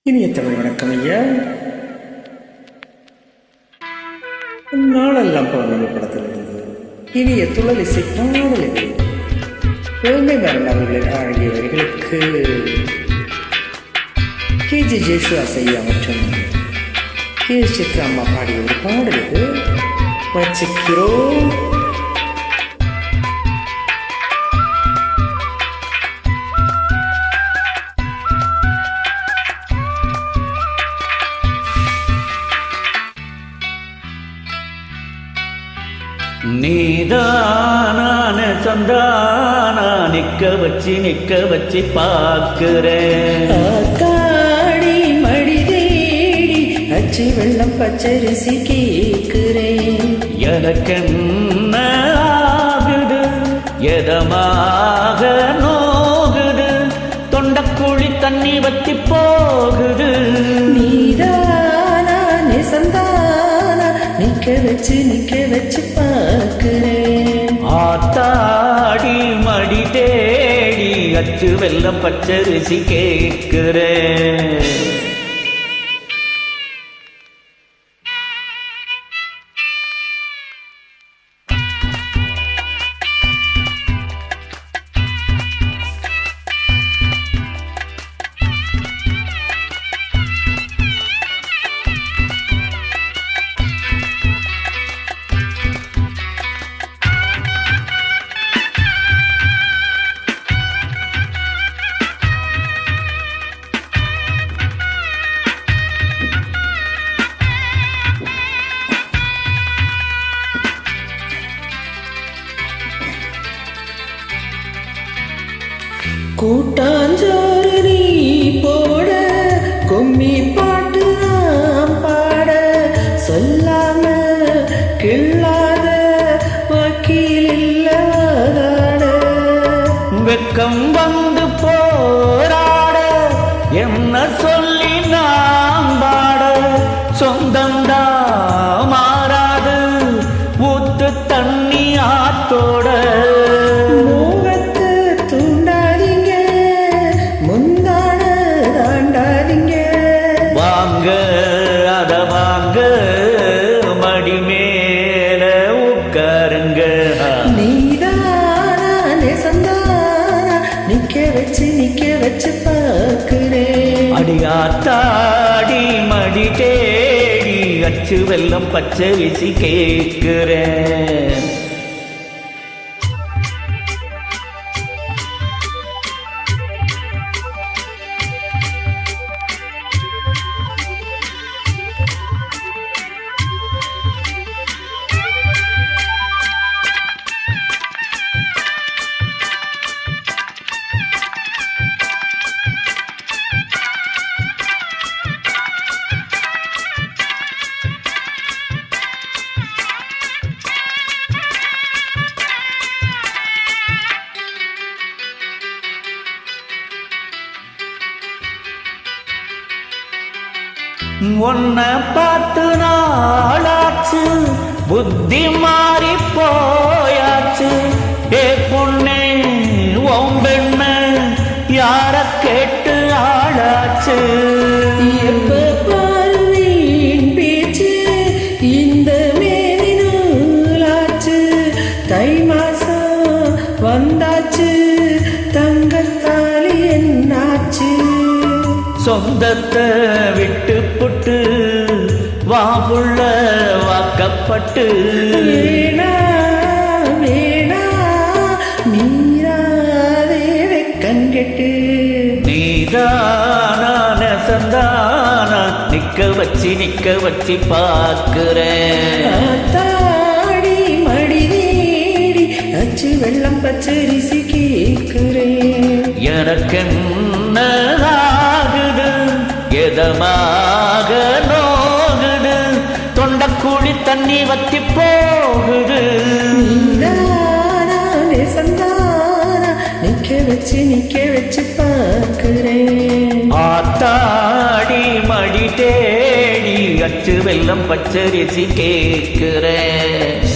இனிய தமிழ் வணக்கம் ஐயா. நாளெல்லாம் பௌர்ணமி படத்திலிருந்து இனிய துளலிசை பாடல் இது. பெருமை மரண அவர்களின் அழகிய வரிகளுக்கு KG ஜேசுதாஸ் ஐயா மற்றும் KS சித்ரா அம்மா பாடிய ஒரு பாடல் இது. வச்சுக்கிறோம். நீதான சந்தானா நிக்க வச்சு பார்க்கிறேன். காடி மடி தேடி அச்சி வெள்ளம் பச்சரிசி கேட்கிறேன். எனக்கென்ன ஆகுது, எதமாக நோகுது, தொண்டக்குழி தண்ணி வத்தி போகுது. நீதானா சந்தானா நிக்க வச்சு பார்க்கிறேன். ஆத்தாடி மடி தேடி அச்சு வெள்ளம் பச்சரிசி கேட்கிறேன். கூட்டாஞ்சோறு நீ போட, கும்மி பாட்டு நாம் பாட, சொல்லாம கிள்ளாத வக்கீல் இல்லாத வெக்கம் வந்து போராட, என்ன சொல்லி நாம் பாட, சொந்தந்தா மாறாது ஊத்து தண்ணி ஆத்தோட. அத வாங்க மடி மேல உட்காருங்க. நீதானே சந்தானா நிக்க வச்சு பார்க்கிறேன். அடியாத்தாடி மடி தேடி அச்சு வெள்ளம் பச்சரிசி கேட்கிறேன். உன்னை பார்த்து நாளாச்சு, புத்தி மாறி போயாச்சு. ஏ பொண்ணே ஓம்பெண்ண யார கேட்டு ஆளாச்சு. எப்ப பாருவேன் பேச்சு இந்த மேனி நூலாச்சு. தை மாசம் வந்தாச்சு, தங்கத்தாலி என்னாச்சு. சொந்தத்தை விட்டு புட்டு வாபுள்ள வாக்கப்பட்டு. வேணா மீறாதே வெக்கங்கெட்டு. நீதான சந்தானா நிக்க வச்சு பார்க்கிறேன். ஆத்தாடி மடி தேடி அச்சு வெள்ளம் பச்சரிசி கேட்கிறேன். எனக்கென்ன ஆகுது, எதமாக நோகுது, தொண்டக்குழி தண்ணி வத்தி போகுது. நீதானே சந்தானா நிக்க வச்சு பார்க்கிறேன். ஆத்தாடி மடி தேடி அச்சு வெள்ளம் பச்சரிசி கேட்கிறேன்.